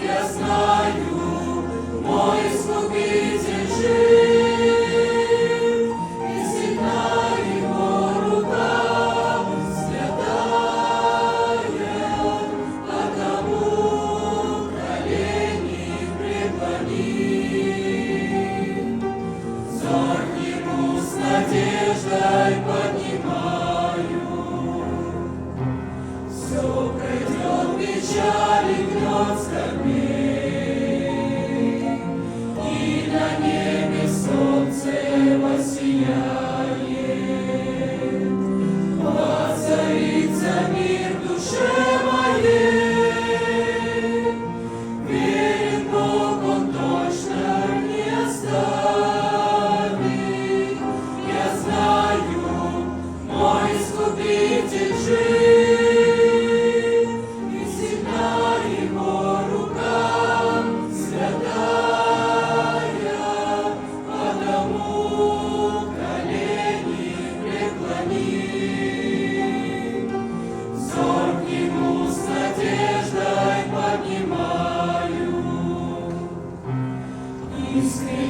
Я знаю, мой Искупитель жив, и сильна Его рука святая, потому колени преклоним. Взор к Нему с надеждой поднимаю. Все пройдет печаль и гнет скорбей, и на небе солнце воссияет. Воцарится мир в душе моей. Верен Бог, Он точно не оставит. Я знаю, мой Искупитель жив, и сильна Его рука святая, потому колени преклоним. Взор к Нему с надеждой поднимаю. Искренне